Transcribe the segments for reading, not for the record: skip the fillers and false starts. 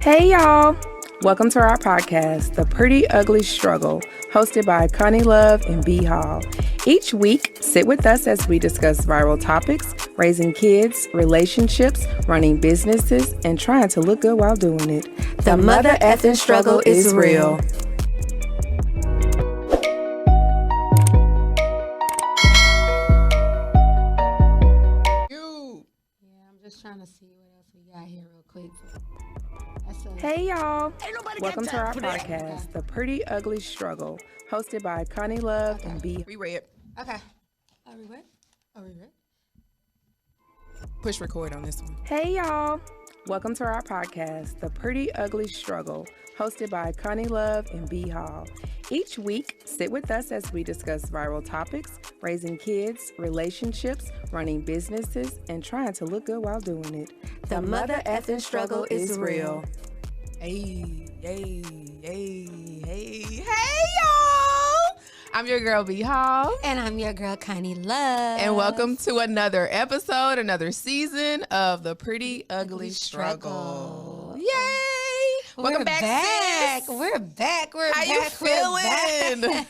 Hey y'all! Welcome to our podcast, The Pretty Ugly Struggle, hosted by Conni Luv and B.Hall. Each week, sit with us as we discuss viral topics, raising kids, relationships, running businesses, and trying to look good while doing it. The mother effing struggle is real. Trying to see what else we got here real quick. Hey y'all! Welcome to our podcast, The Pretty Ugly Struggle, hosted by Conni Luv and B. We read. Okay. Are we ready? Push record on this one. Hey y'all! Welcome to our podcast, The Pretty Ugly Struggle, hosted by Conni Luv and B.Hall. Each week, sit with us as we discuss viral topics, raising kids, relationships, running businesses, and trying to look good while doing it. The mother effing struggle is real. Hey, y'all! I'm your girl, B.Hall. And I'm your girl, Conni Luv. And welcome to another episode, another season of The Pretty Ugly Struggle. Yay! Welcome back, sis. We're back. How you feeling?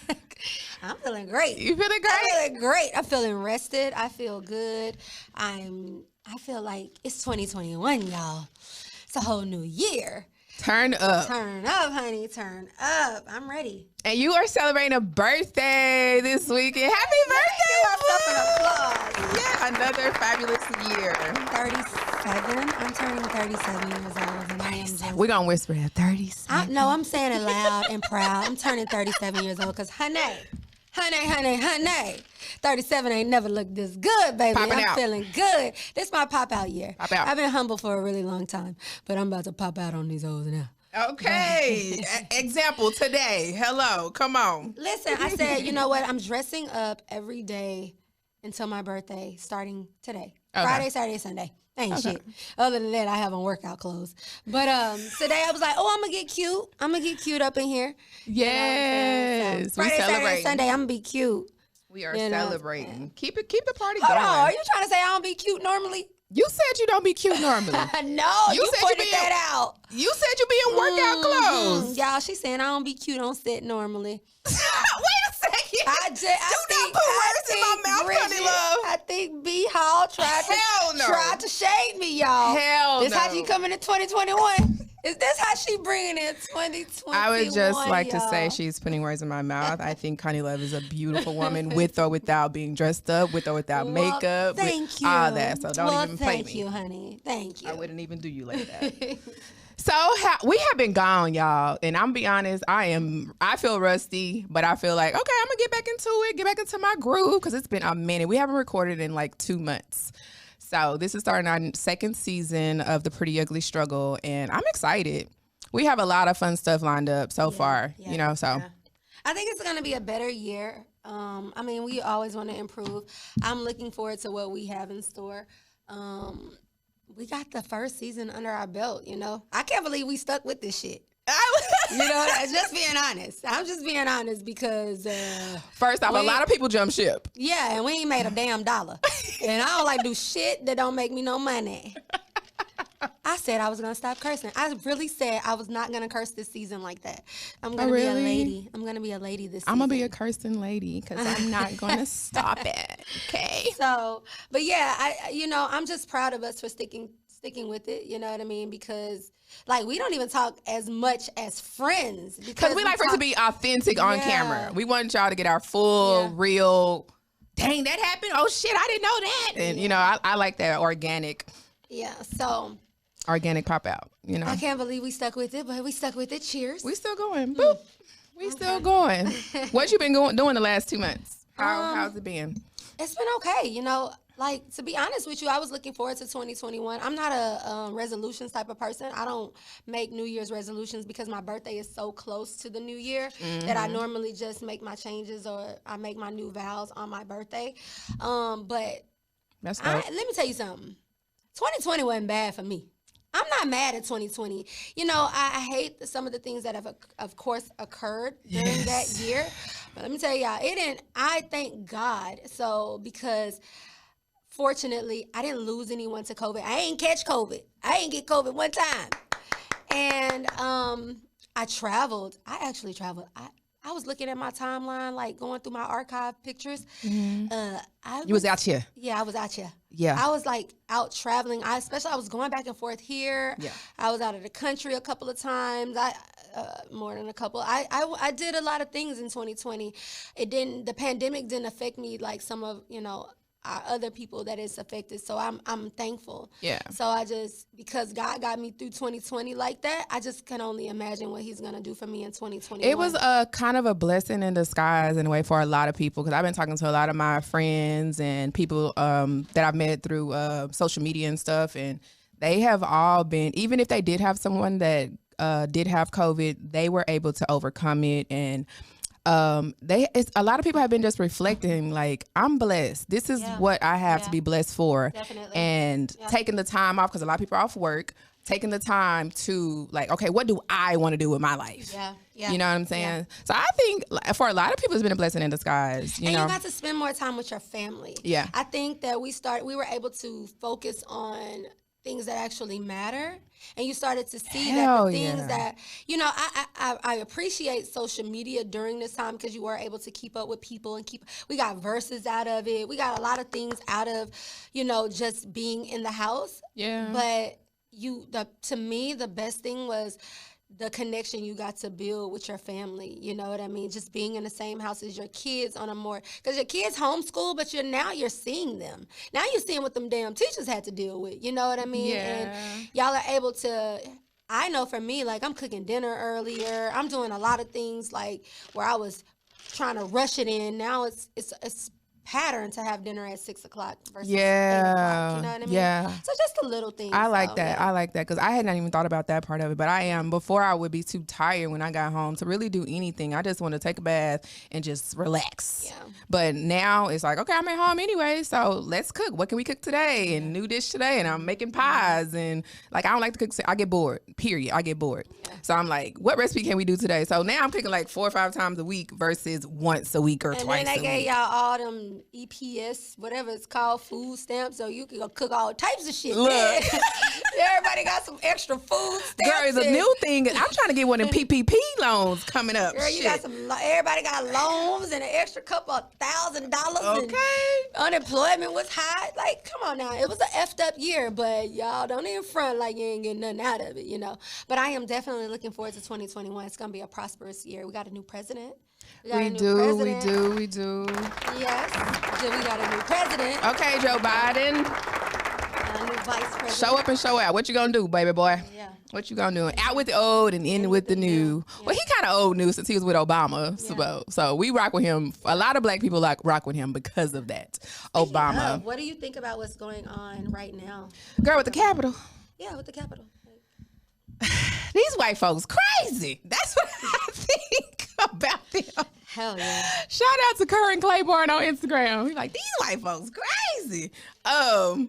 I'm feeling great. You feeling great? I'm feeling great. I'm feeling rested. I feel good. I feel like it's 2021, y'all. It's a whole new year. Turn up. Turn up, honey. Turn up. I'm ready. And you are celebrating a birthday this weekend. Happy birthday! Give myself an applause. Yeah, another fabulous year. 37. I'm turning 37 years old. And I am just, We're going to whisper at 37. No, I'm saying it loud and proud. I'm turning 37 years old because, honey, 37 ain't never looked this good, baby. Popping I'm out. feeling good. This is my pop out year. Pop out. I've been humble for a really long time, but I'm about to pop out on these hoes now. Okay. Example today. Hello. Come on. Listen, I said, you know what? I'm dressing up every day until my birthday, starting today. Okay. Friday, Saturday, Sunday. Ain't shit. Other than that, I have on workout clothes. But today I was like, I'm going to get cute. I'm going to get cute up in here. Yes. So Friday, Saturday, Sunday, I'm going to be cute. We are You know, celebrating. Keep the party Hold going. on. Are you trying to say I don't be cute normally? You said you don't be cute normally. No, you said pointed be that out. You said you be in workout clothes. Y'all, she's saying I don't be cute on set normally. Wait a second. Do not put words in my mouth, Conni Luv. I think B.Hall tried to shade me, y'all. Hell This no. how she coming in 2021? Is this how she bringing in 2021? I would just like to say y'all? she's putting words in my mouth. I think Conni Luv is a beautiful woman with or without being dressed up, with or without makeup, Thank you. all that. So don't even play me. Thank you, honey. Thank you. I wouldn't even do you like that. So we have been gone, y'all, and I'm be honest, I feel rusty, but I feel like, okay, I'm gonna get back into my groove, because it's been a minute. We haven't recorded in like 2 months. So this is starting our second season of The Pretty Ugly Struggle, and I'm excited. We have a lot of fun stuff lined up so far, so. Yeah. I think it's going to be a better year. We always want to improve. I'm looking forward to what we have in store. We got the first season under our belt, I can't believe we stuck with this shit. Just being honest. I'm just being honest because first off, a lot of people jump ship. Yeah, and we ain't made a damn dollar. And I don't like do shit that don't make me no money. I said I was gonna stop cursing. I really said I was not gonna curse this season like that. I'm gonna be a lady. I'm gonna be a lady this season. I'm gonna be a cursing lady because I'm not gonna stop it. Okay. So, but yeah, I'm just proud of us for sticking with it. You know what I mean? Because we don't even talk as much as friends because we like for it to be authentic on camera. We want y'all to get our full, real. Dang, that happened. Oh shit, I didn't know that. And I like that organic. Yeah. So. Organic pop out. I can't believe we stuck with it, but we stuck with it. Cheers. We still going. Boop. We still going. What you been doing the last 2 months? How's it been? It's been okay. To be honest with you, I was looking forward to 2021. I'm not a resolutions type of person. I don't make New Year's resolutions because my birthday is so close to the new year that I normally just make my changes or I make my new vows on my birthday. But that's dope. let me tell you something. 2020 wasn't bad for me. I'm not mad at 2020. I hate some of the things that have, of course, occurred during that year. But let me tell y'all, it didn't. I thank God. So, because fortunately, I didn't lose anyone to COVID. I ain't catch COVID. I ain't get COVID one time. And I traveled. I actually traveled. I was looking at my timeline, like going through my archive pictures. You was out here. Yeah, I was out here. Yeah. I was like out traveling. I was going back and forth here. Yeah. I was out of the country a couple of times. More than a couple. I did a lot of things in 2020. The pandemic didn't affect me like some of, other people that it's affected. So I'm thankful. Yeah. So because God got me through 2020 like that, I just can only imagine what he's going to do for me in 2021. It was a kind of a blessing in disguise in a way for a lot of people, because I've been talking to a lot of my friends and people that I've met through social media and stuff, and they have all been, even if they did have someone that did have COVID, they were able to overcome it. And a lot of people have been just reflecting, like, I'm blessed. This is what I have to be blessed for. Definitely. And taking the time off, because a lot of people are off work, taking the time to, like, okay, what do I want to do with my life? Yeah. You know what I'm saying? Yeah. So I think for a lot of people, it's been a blessing in disguise. You know? You got to spend more time with your family. Yeah. I think that we were able to focus on things that actually matter, and you started to see that the things that, I appreciate social media during this time, because you were able to keep up with people and we got verses out of it. We got a lot of things out of, just being in the house. Yeah. But to me, the best thing was the connection you got to build with your family. You know what I mean? Just being in the same house as your kids because your kids homeschool, but you're seeing them. Now you're seeing what them damn teachers had to deal with. You know what I mean? Yeah. And y'all are able to, I know for me, like, I'm cooking dinner earlier. I'm doing a lot of things like where I was trying to rush it in. Now it's pattern to have dinner at 6 o'clock versus 8 o'clock. You know what I mean? Yeah. So just a little thing. I like that. I like that, because I had not even thought about that part of it. But before I would be too tired when I got home to really do anything. I just want to take a bath and just relax. Yeah. But now it's like, okay, I'm at home anyway, so let's cook. What can we cook today? And new dish today. And I'm making pies. And like, I don't like to cook. I get bored. Period. I get bored. Yeah. So I'm like, what recipe can we do today? So now I'm cooking like 4 or 5 times a week versus once a week or twice a week. And then they gave y'all all them EPS, whatever it's called, food stamps, so you can go cook all types of shit. Look. Everybody got some extra food stamps. Girl, it's a new thing. I'm trying to get one of them PPP loans coming up. Girl, you got everybody got loans and an extra couple of $1,000. Okay. And unemployment was high. Like, come on now. It was an effed up year, but y'all don't even front like you ain't getting nothing out of it, But I am definitely looking forward to 2021. It's going to be a prosperous year. We got a new president. We do. Yes. We got a new president. Okay, Joe Biden. A new vice president. Show up and show out. What you gonna do, baby boy? Yeah. What you gonna do? Out with the old and in with the new. Yeah. Well, he kind of old new since he was with Obama. Yeah. So we rock with him. A lot of black people rock with him because of that. Obama. What do you think about what's going on right now? Girl, with the Capitol. Yeah, with the Capitol. These white folks crazy. That's what I think about them. Hell yeah. Shout out to Curran Claiborne on Instagram. He's like, these white folks crazy. I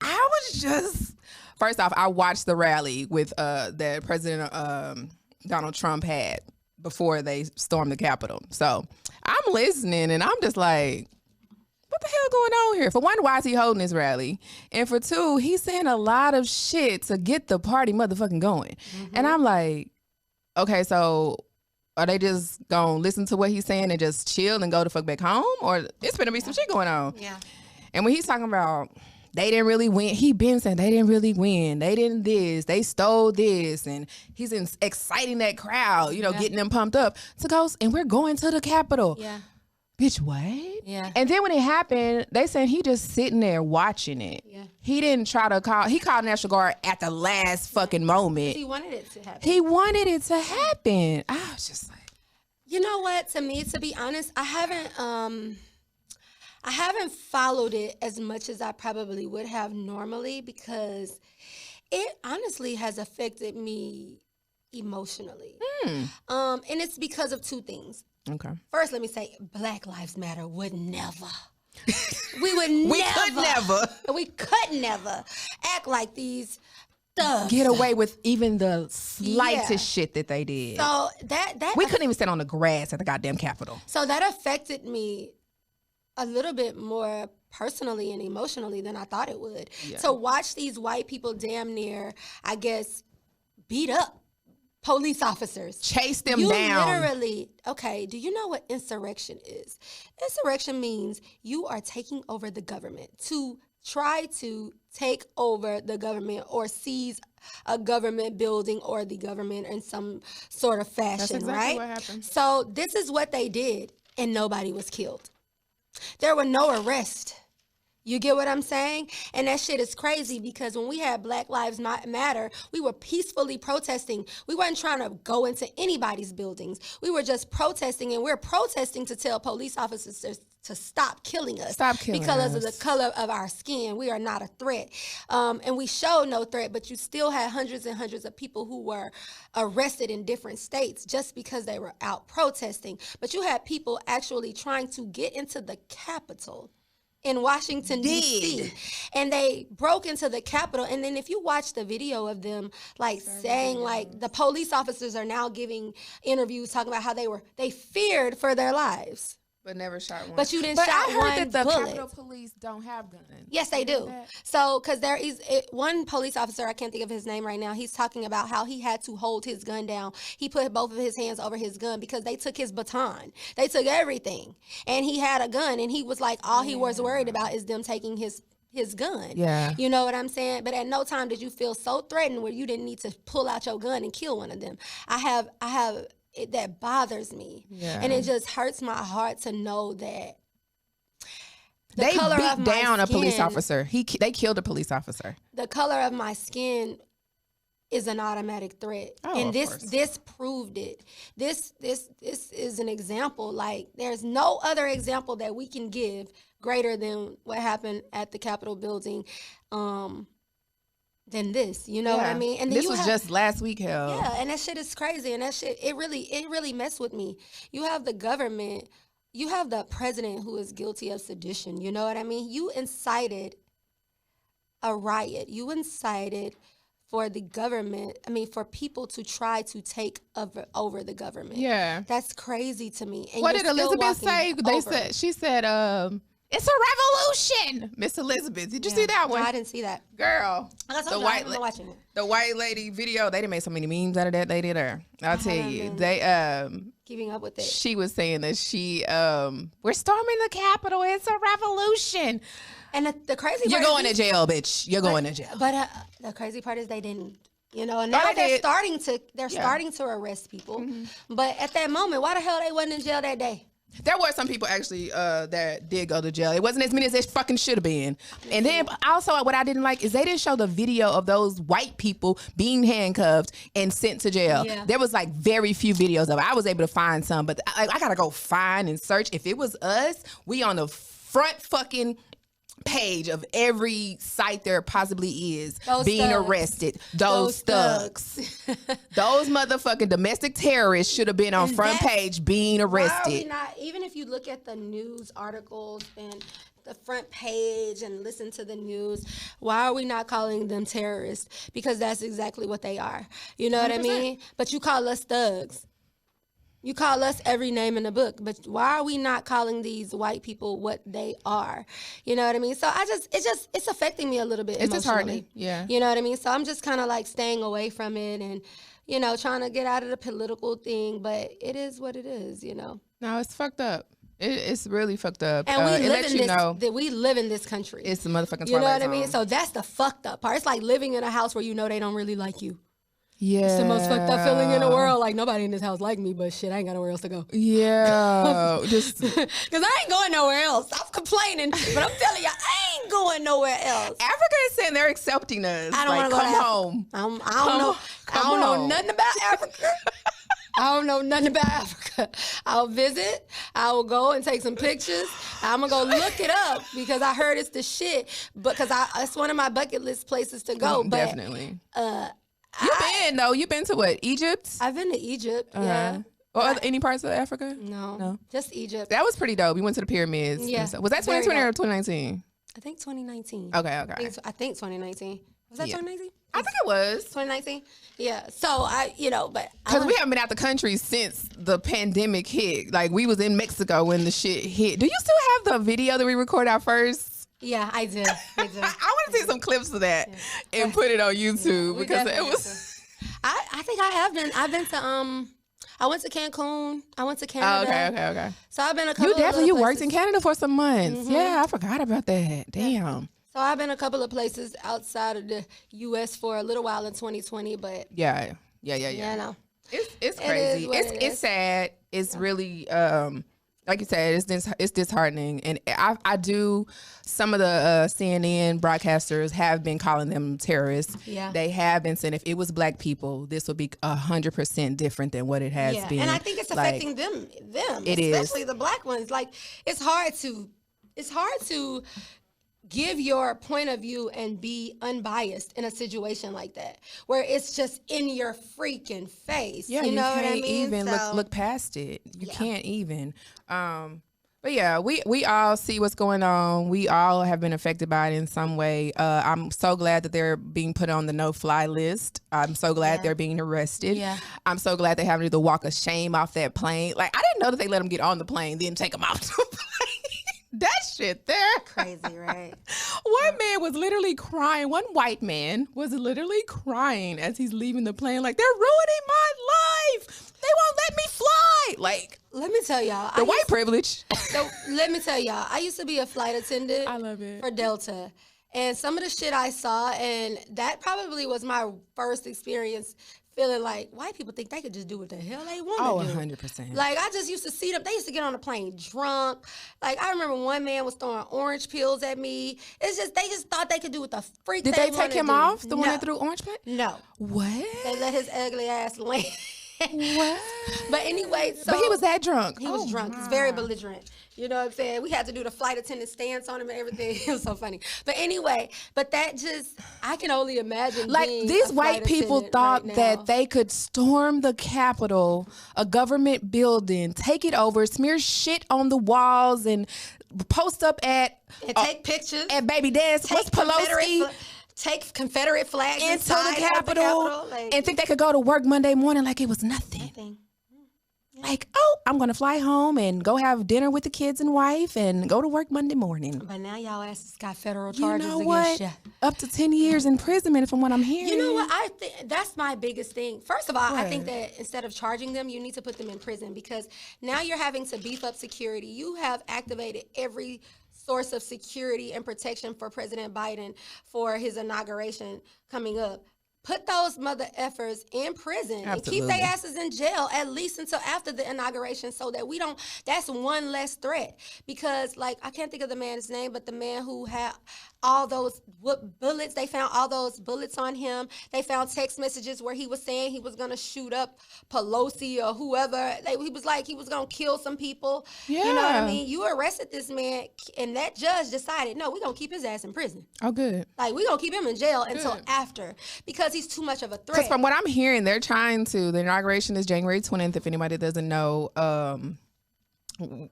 was just, first off, I watched the rally with that President Donald Trump had before they stormed the Capitol. So I'm listening and I'm just like, what the hell going on here? For one, why is he holding this rally? And for two, he's saying a lot of shit to get the party motherfucking going. Mm-hmm. And I'm like, okay, so are they just gonna listen to what he's saying and just chill and go the fuck back home? Or it's gonna be some shit going on. Yeah. And when he's talking about they didn't really win, he been saying they didn't really win. They didn't this. They stole this. And he's exciting that crowd, getting them pumped up to go. And we're going to the Capitol. Yeah. Bitch, what? Yeah. And then when it happened, they said he just sitting there watching it. Yeah. He didn't try to call. He called National Guard at the last fucking moment. He wanted it to happen. He wanted it to happen. I was just like, you know what? To me, to be honest, I haven't followed it as much as I probably would have normally, because it honestly has affected me emotionally. And it's because of two things. Okay. First, let me say, Black Lives Matter would never. We could never act like these thugs. Get away with even the slightest shit that they did. So that we couldn't even sit on the grass at the goddamn Capitol. So that affected me a little bit more personally and emotionally than I thought it would. Yeah. To watch these white people damn near, I guess, beat up police officers. Chase them you down. Literally, okay, do you know what insurrection is? Insurrection means you are taking over the government to try to take over the government or seize a government building or the government in some sort of fashion, That's exactly right? what happened. So this is what they did, and nobody was killed. There were no arrests. You get what I'm saying? And that shit is crazy because when we had Black Lives Matter, we were peacefully protesting. We weren't trying to go into anybody's buildings. We were just protesting, and we're protesting to tell police officers to stop killing us. Stop killing because us. of the color of our skin. We are not a threat. And we showed no threat, but you still had hundreds and hundreds of people who were arrested in different states just because they were out protesting. But you had people actually trying to get into the Capitol in Washington, D.C. And they broke into the Capitol. And then if you watch the video of them, like, saying, like, the police officers are now giving interviews talking about how they feared for their lives. But never shot one. But you didn't But shot I heard one that the bullet. Capitol Police don't have guns. Yes, they do. That? So, because there is one police officer, I can't think of his name right now, he's talking about how he had to hold his gun down. He put both of his hands over his gun because they took his baton. They took everything. And he had a gun, and he was like, all he was worried about is them taking his gun. Yeah. You know what I'm saying? But at no time did you feel so threatened where you didn't need to pull out your gun and kill one of them. That bothers me. Yeah. And it just hurts my heart to know that they color of beat my down a police skin- officer. They killed a police officer. the color of my skin is an automatic threat. Oh, And of this course. this proved it. This is an example. Like, there's no other example that we can give greater than what happened at the Capitol building than this. You know what I Yeah. mean? And then This you was have- just last week, hell. Yeah, and that shit is crazy. And that shit, it really messed with me. You have the government, you have the president who is guilty of sedition. You know what I mean? You incited a riot. You incited for the government, for people to try to take over the government. Yeah. That's crazy to me. And What you're did still Elizabeth say? walking They over said it. she said, "It's a revolution." Miss Elizabeth, did you see that one? No, I didn't see that. Girl, I told you, I haven't been watching it. the white lady video. They done made so many memes out of that lady there. I'll tell haven't you, been they Keeping up with it. she was saying that we're storming the Capitol. It's a revolution. And the crazy You're part going to is jail, bitch. You're going to jail. But the crazy part is they didn't. And Oh, now they they're did. starting to arrest people. But at that moment, why the hell they wasn't in jail that day? There were some people actually that did go to jail. It wasn't as many as they fucking should have been. And then also what I didn't like is they didn't show the video of those white people being handcuffed and sent to jail. Yeah. There was like very few videos of it. I was able to find some, but I gotta go find and search. If it was us, we on the front fucking page of every site there possibly is Those being thugs. arrested. Those thugs. Those motherfucking domestic terrorists should have been on And front that's- page being Why are we arrested. not, even if you look at the news articles and the front page and listen to the news, why are we not calling them terrorists? Because that's exactly what they are. You know what I 100%. mean? But you call us thugs. You call us every name in the book, but why are we not calling these white people what they are? You know what I mean? So it's affecting me a little bit It's emotionally. disheartening, yeah. You know what I mean? So I'm just kind of like staying away from it and, trying to get out of the political thing, but it is what it is, No, it's fucked up. It's really fucked up. And it we lets you know we live in this country. it's the motherfucking Twilight You know what I mean? Zone. So that's the fucked up part. It's like living in a house where they don't really like you. Yeah. It's the most fucked up feeling in the world. Like, nobody in this house like me, but shit, I ain't got nowhere else to go. Yeah. Just Because I ain't going nowhere else. Stop complaining. But I'm telling you, I ain't going nowhere else. Africa is saying they're accepting us. I don't like, want to go come to home. Africa. I don't know home. nothing about Africa. I don't know nothing about Africa. I'll visit. I will go and take some pictures. I'm going to go look it up because I heard it's the shit. Because it's one of my bucket list places to go. But, Definitely. You've been to what? Egypt? I've been to Egypt, yeah. Or any parts of Africa? No, just Egypt. That was pretty dope. We went to the pyramids. and Yeah, stuff. Was that very 2020 or dope. 2019? I think 2019. Okay. I think 2019. Was that Yeah. 2019? I think it was. 2019? Yeah. So but Because we haven't been out the country since the pandemic hit. Like, we was in Mexico when the shit hit. Do you still have the video that we recorded our first? yeah, I do. I do. I want to see some clips of that and put it on YouTube We because it definitely was. I I think I have been. I've been to I went to Cancun. I went to Canada. Oh, okay. So I've been a couple. You worked in Canada for some months. Yeah, I forgot about that. Damn. So I've been a couple of places outside of the U.S. for a little while in 2020, but yeah. You know, it's crazy. It's sad. It's really like you said, it's disheartening. And I do, some of the CNN broadcasters have been calling them terrorists. Yeah. They have been saying if it was Black people, this would be 100% different than what it has been. And I think it's affecting them. It especially is. the Black ones. Like it's hard to give your point of view and be unbiased in a situation like that, where it's just in your freaking face. Yeah, you know what I can't mean? even look past it. You can't even. But yeah, we all see what's going on. We all have been affected by it in some way. I'm so glad that they're being put on the no-fly list. I'm so glad they're being arrested. Yeah. I'm so glad they haven't to do the walk of shame off that plane. Like, I didn't know that they let them get on the plane, then take them off the plane. That shit there. Crazy, right? One man was literally crying. One white man was literally crying as he's leaving the plane. Like, they're ruining my life. They won't let me fly. Like, let me tell y'all. The white privilege. Let me tell y'all. I used to be a flight attendant. I love it. For Delta. And some of the shit I saw, and that probably was my first experience feeling like white people think they could just do what the hell they want to do. 100%. Like, I just used to see them. They used to get on the plane drunk. Like, I remember one man was throwing orange pills at me. It's just, they just thought they could do what the freak Did they take him off? The one that threw orange pill? No. What? They let his ugly ass land. What? But anyway, so. But he was that drunk. He was drunk. He's very belligerent. You know what I'm saying? We had to do the flight attendant stance on him and everything. It was so funny. But anyway, that just, I can only imagine. Like, these white people thought that they could storm the Capitol, a government building, take it over, smear shit on the walls, and post up and take pictures at baby dance. What's Pelosi? Take Confederate flags into the Capitol, and think they could go to work Monday morning like it was nothing. Like, oh, I'm going to fly home and go have dinner with the kids and wife and go to work Monday morning. But now y'all asses got federal charges against you. Up to 10 years imprisonment from what I'm hearing. You know what? I think that's my biggest thing. First of all, I think that instead of charging them, you need to put them in prison, because now you're having to beef up security. You have activated every source of security and protection for President Biden for his inauguration coming up. Put those mother effers in prison. Absolutely. And keep their asses in jail at least until after the inauguration, so that we don't, that's one less threat. Because, like, I can't think of the man's name, but the man who had all those bullets, they found all those bullets on him. They found text messages where he was saying he was going to shoot up Pelosi or whoever. He was like, he was going to kill some people. Yeah. You know what I mean? You arrested this man, and that judge decided, no, we're going to keep his ass in prison. Oh, good. Like, we're going to keep him in jail until after, because he's too much of a threat. Because from what I'm hearing, they're trying to, the inauguration is January 20th, if anybody doesn't know.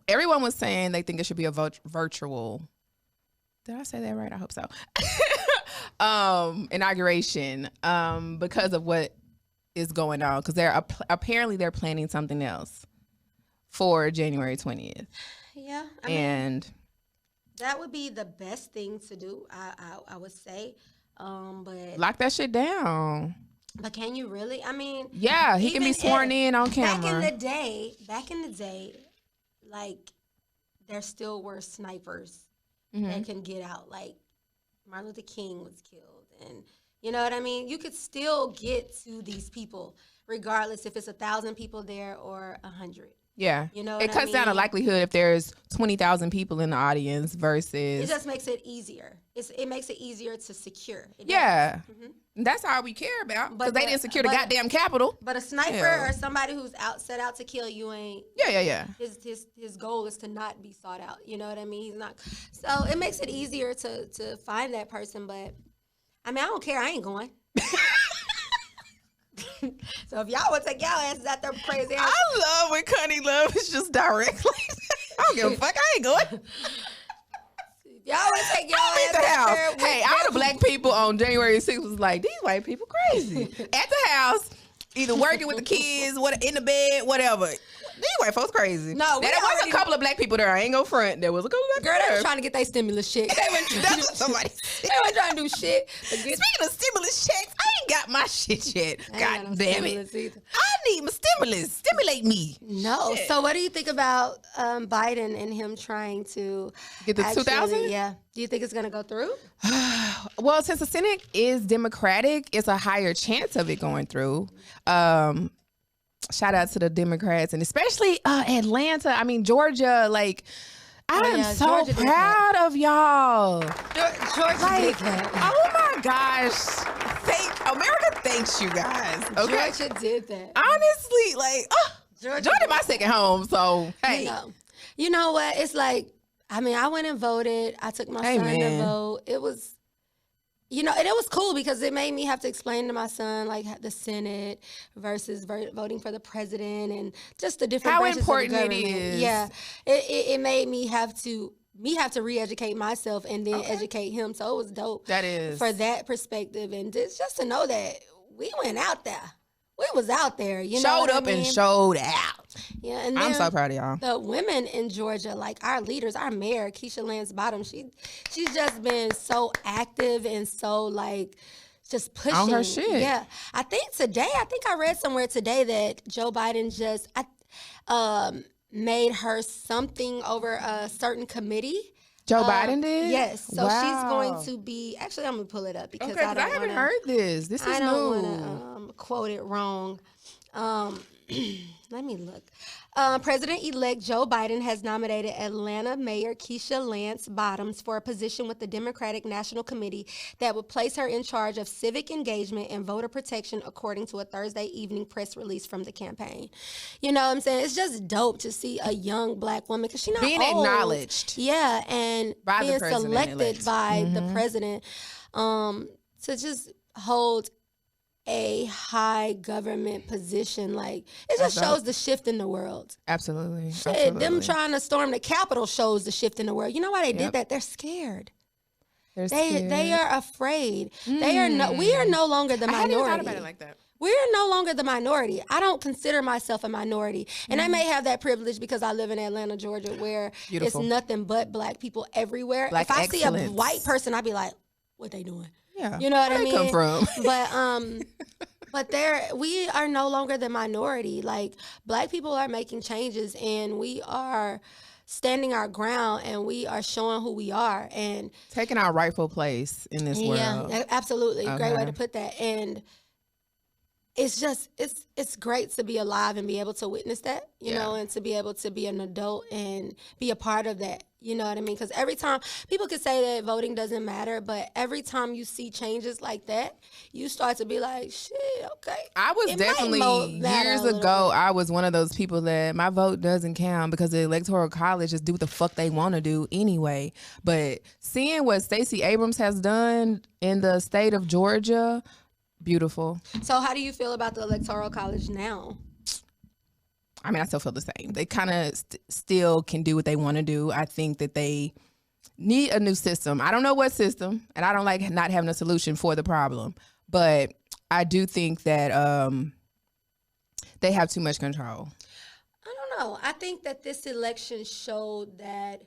Everyone was saying they think it should be a virtual. Did I say that right? I hope so. Inauguration, because of what is going on. Because apparently they're planning something else for January 20th. Yeah. I mean, that would be the best thing to do, I would say. But lock that shit down. But can you really? I mean, yeah, he can be sworn in on camera. Back in the day, like, there still were snipers that can get out. Like, Martin Luther King was killed, and you know what I mean? You could still get to these people regardless if it's 1,000 people there or 100. Yeah. You know it cuts down the likelihood if there's 20,000 people in the audience versus. It just makes it easier. It makes it easier to secure. That's all we care about, because they didn't secure the goddamn Capitol. But a sniper or somebody who's set out to kill you ain't. Yeah. His goal is to not be sought out. You know what I mean? He's not. So it makes it easier to find that person. But I mean, I don't care. I ain't going. So if y'all would take y'all asses out there crazy ass. I love when Conni Luv is just directly. I don't give a fuck. I ain't going. Y'all would take y'all ass out there. Hey, all the Black people on January 6th was like, these white people crazy. At the house, either working with the kids, in the bed, whatever. These white folks crazy. No, there was a couple of Black people there. I ain't gonna front. There was a couple of Black people. They were trying to get their stimulus check. They weren't trying to do shit. Speaking of stimulus checks, I ain't ain't got my shit yet. I ain't got God no damn it. stimulus either. I need my stimulus. Stimulate me. No. So what do you think about Biden and him trying to Get the 2,000? Yeah. Do you think it's going to go through? Well, since the Senate is Democratic, it's a higher chance of it going through. Shout out to the Democrats and especially Atlanta. I mean, Georgia, like, I am so Georgia did proud of y'all. Georgia did that. Oh my gosh. America thanks you guys. Okay. Georgia did that. Honestly, like, Georgia my second home. So, hey. You know what? It's like, I mean, I went and voted. I took my son to vote. It was, and it was cool because it made me have to explain to my son, like, the Senate versus voting for the president and just the different branches of the government. How important it is. Yeah. It made me have to re-educate myself and then educate him. So it was dope. That is. For that perspective. And just to know that we went out there. We was out there. Showed up and showed out. Yeah, and I'm so proud of y'all. The women in Georgia, like our leaders, our mayor, Keisha Lance Bottoms, she's just been so active and so like just pushing. On her shit. Yeah. I think I read somewhere today that Joe Biden just made her something over a certain committee. Joe Biden did? Yes. So she's going to be, actually I'm going to pull it up because I haven't heard this. This is new. I don't want to quote it wrong. Let me look. President-elect Joe Biden has nominated Atlanta Mayor Keisha Lance Bottoms for a position with the Democratic National Committee that would place her in charge of civic engagement and voter protection, according to a Thursday evening press release from the campaign. You know what I'm saying? It's just dope to see a young black woman because she's not being old. acknowledged. Yeah, and by being the selected by the president to just hold a high government position. Like, it just shows the shift in the world. Absolutely. Shit, them trying to storm the Capitol shows the shift in the world. You know why they did that? They're scared. They are afraid. We are no longer the minority. I hadn't even thought about it like that. We're no longer the minority. I don't consider myself a minority. And I may have that privilege because I live in Atlanta, Georgia, where it's nothing but black people everywhere. If I see a white person, I'd be like, what they doing? Yeah. You know what I mean? Come from? But we are no longer the minority. Like, black people are making changes and we are standing our ground and we are showing who we are and taking our rightful place in this world. Yeah, absolutely. Okay. Great way to put that. And it's just, it's great to be alive and be able to witness that, you know, and to be able to be an adult and be a part of that. You know what I mean? Because every time, people could say that voting doesn't matter, but every time you see changes like that, you start to be like, shit, okay. I was definitely, years ago, I was one of those people that my vote doesn't count because the Electoral College just do what the fuck they want to do anyway. But seeing what Stacey Abrams has done in the state of Georgia, beautiful. So how do you feel about the Electoral College now? I mean, I still feel the same. They kind of still can do what they want to do. I think that they need a new system. I don't know what system, and I don't like not having a solution for the problem. But I do think that they have too much control. I don't know. I think that this election showed that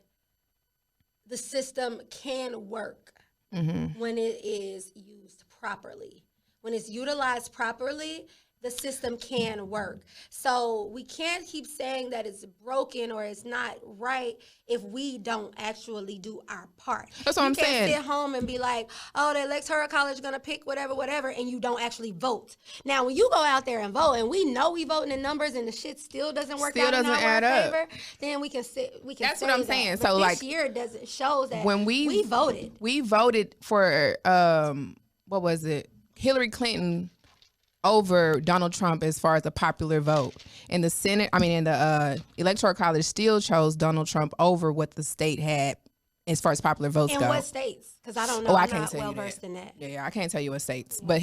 the system can work when it is used properly. When it's utilized properly, the system can work. So we can't keep saying that it's broken or it's not right if we don't actually do our part. That's what I'm saying. You can't sit home and be like, oh, the Electoral College is going to pick whatever, and you don't actually vote. Now, when you go out there and vote, and we know we voting in numbers and the shit still doesn't work out in our favor, then we can That's what I'm saying. But so, this year shows that when we voted. We voted for, what was it? Hillary Clinton over Donald Trump as far as the popular vote. In the Senate, in the Electoral College still chose Donald Trump over what the state had as far as popular votes go. In what states? Because I don't know. I'm not well versed in that. Yeah, I can't tell you what states. But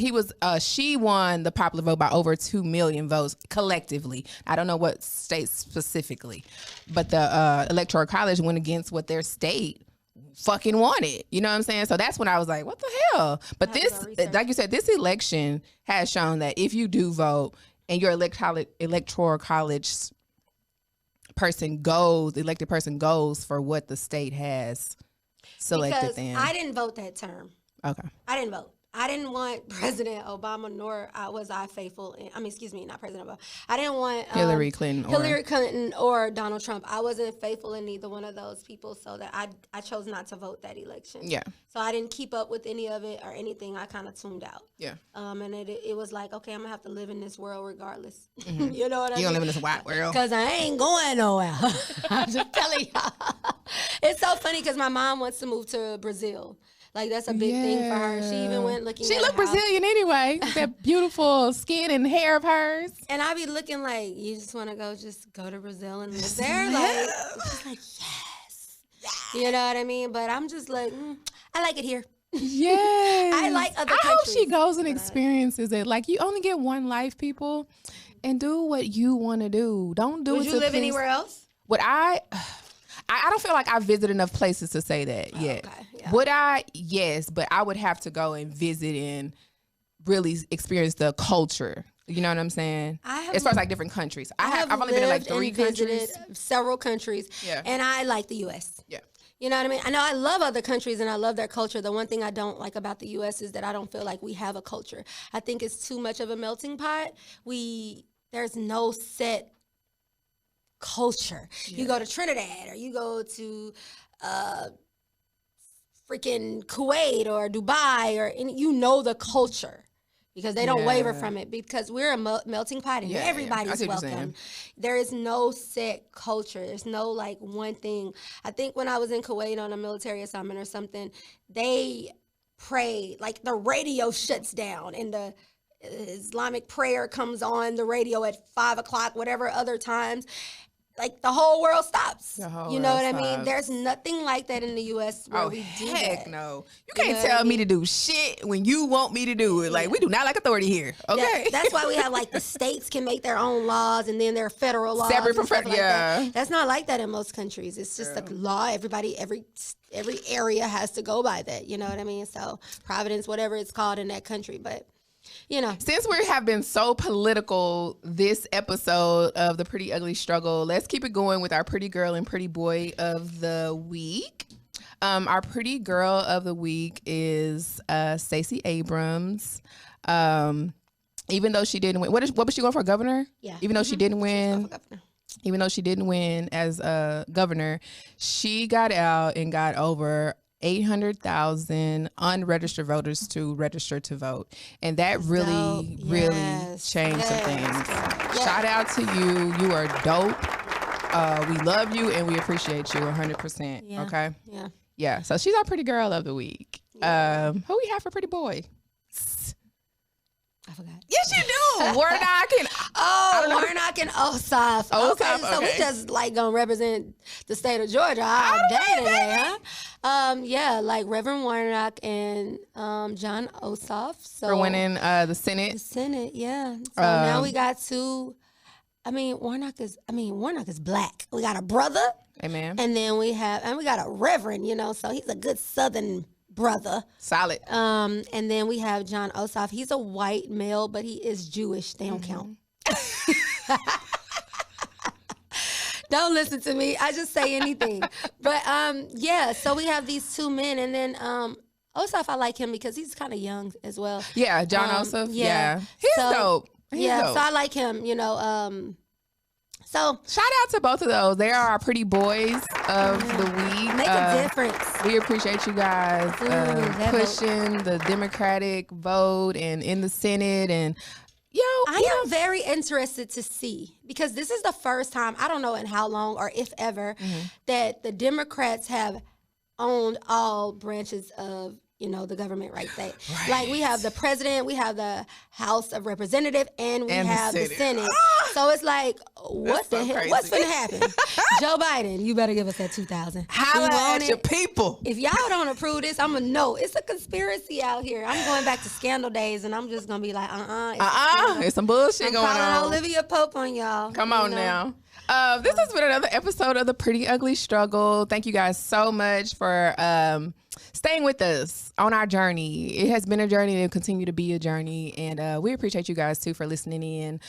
she won the popular vote by over 2 million votes collectively. I don't know what states specifically. But the Electoral College went against what their state fucking wanted. You know what I'm saying? So that's when I was like, what the hell? But this, like you said, this election has shown that if you do vote and your electoral college elected person goes for what the state has selected. Because I didn't vote that term. Okay. I didn't vote. I didn't want President Obama, nor was I faithful. Excuse me, not President Obama. I didn't want Hillary Clinton or Donald Trump. I wasn't faithful in neither one of those people, so that I chose not to vote that election. Yeah. So I didn't keep up with any of it or anything. I kind of tuned out. Yeah. And it was like, okay, I'm gonna have to live in this world regardless. You know what I mean? You gonna live in this white world? Because I ain't going nowhere. I'm just telling y'all. It's so funny because my mom wants to move to Brazil. Like, that's a big thing for her. She even went looking She at looked Brazilian anyway. That beautiful skin and hair of hers. And I be looking like, you just want to go to Brazil and live there? Like, she's like, yes. You know what I mean? But I'm just like, I like it here. Yes. I like other countries. I hope she goes and experiences it. Like, you only get one life, people, and do what you want to do. Don't do it to Would you live anywhere else? Would I don't feel like I visited enough places to say that yet. Okay, yeah. Would I? Yes, but I would have to go and visit and really experience the culture. You know what I'm saying? As far as like different countries. I've only been in like 3 countries. Several countries. Yeah. And I like the U.S. Yeah. You know what I mean? I know I love other countries and I love their culture. The one thing I don't like about the U.S. is that I don't feel like we have a culture. I think it's too much of a melting pot. There's no set culture. Yeah. You go to Trinidad or you go to freaking Kuwait or Dubai you know the culture because they don't waver from it because we're a melting pot and everybody's welcome. There is no set culture. There's no like one thing. I think when I was in Kuwait on a military assignment or something, they pray, like the radio shuts down and the Islamic prayer comes on the radio at 5 o'clock, whatever other times. Like the whole world stops. You know what I mean? There's nothing like that in the U.S. where we do that. Heck no. You can't tell me to do shit when you want me to do it. Like, we do not like authority here. Okay. That's why we have like the states can make their own laws and then there are federal laws. Separate from federal, that. That's not like that in most countries. It's just a law. Everybody, every area has to go by that. You know what I mean? So Providence, whatever it's called in that country. But you know, since we have been so political this episode of the Pretty Ugly Struggle, let's keep it going with our pretty girl and pretty boy of the week. Our pretty girl of the week is Stacey Abrams. Even though she didn't win, what was she going for, governor? Yeah. Even though she didn't win, even though she didn't win as a governor, she got out and got over 800,000 unregistered voters to register to vote. And that really changed some things. Shout out to you. You are dope. We love you and we appreciate you 100%. Yeah. Okay? Yeah. Yeah. So she's our pretty girl of the week. Yeah. Who we have for pretty boy? I forgot. Yes, you do. Warnock and Warnock and Ossoff. Okay, so we just like gonna represent the state of Georgia all day today, huh? Yeah, like Reverend Warnock and John Ossoff. So for winning the Senate. The Senate, yeah. So now we got 2. Warnock is black. We got a brother. Amen. And then we got a reverend, so he's a good Southern brother. Solid. And then we have John Ossoff. He's a white male, but he is Jewish. They don't count. Don't listen to me. I just say anything. But so we have these 2 men, and then Ossoff, I like him because he's kind of young as well. Yeah, John Ossoff. Yeah. He's dope. He's dope. So I like him, So shout out to both of those. They are our pretty boys of the week. Make a difference. We appreciate you guys pushing the Democratic vote and in the Senate. And I am very interested to see, because this is the first time, I don't know in how long or if ever, that the Democrats have owned all branches of the government right there. Right. Like we have the president, we have the House of Representatives, and we have the Senate. So it's like, what the hell? What's going to happen? Joe Biden, you better give us that 2,000. Holla at your people. If y'all don't approve this, I'm going to know. It's a conspiracy out here. I'm going back to scandal days, and I'm just going to be like, It's some bullshit going on. I'm calling Olivia Pope on y'all. Come on now. This has been another episode of the Pretty Ugly Struggle. Thank you guys so much for staying with us on our journey. It has been a journey and it'll continue to be a journey. And we appreciate you guys too for listening in.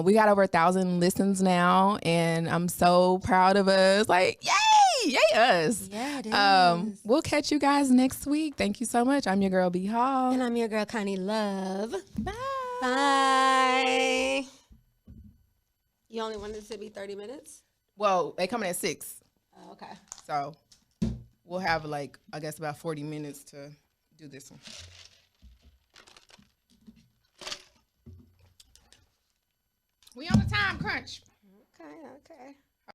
We got over 1,000 listens now, and I'm so proud of us. Like, yay! Yay us. Yeah, it is. We'll catch you guys next week. Thank you so much. I'm your girl, B.Hall. And I'm your girl, Conni Luv. Bye. Bye. You only wanted it to be 30 minutes? Well, they coming at 6. Oh, okay. So we'll have like, I guess, about 40 minutes to do this one. We on the time crunch. Okay.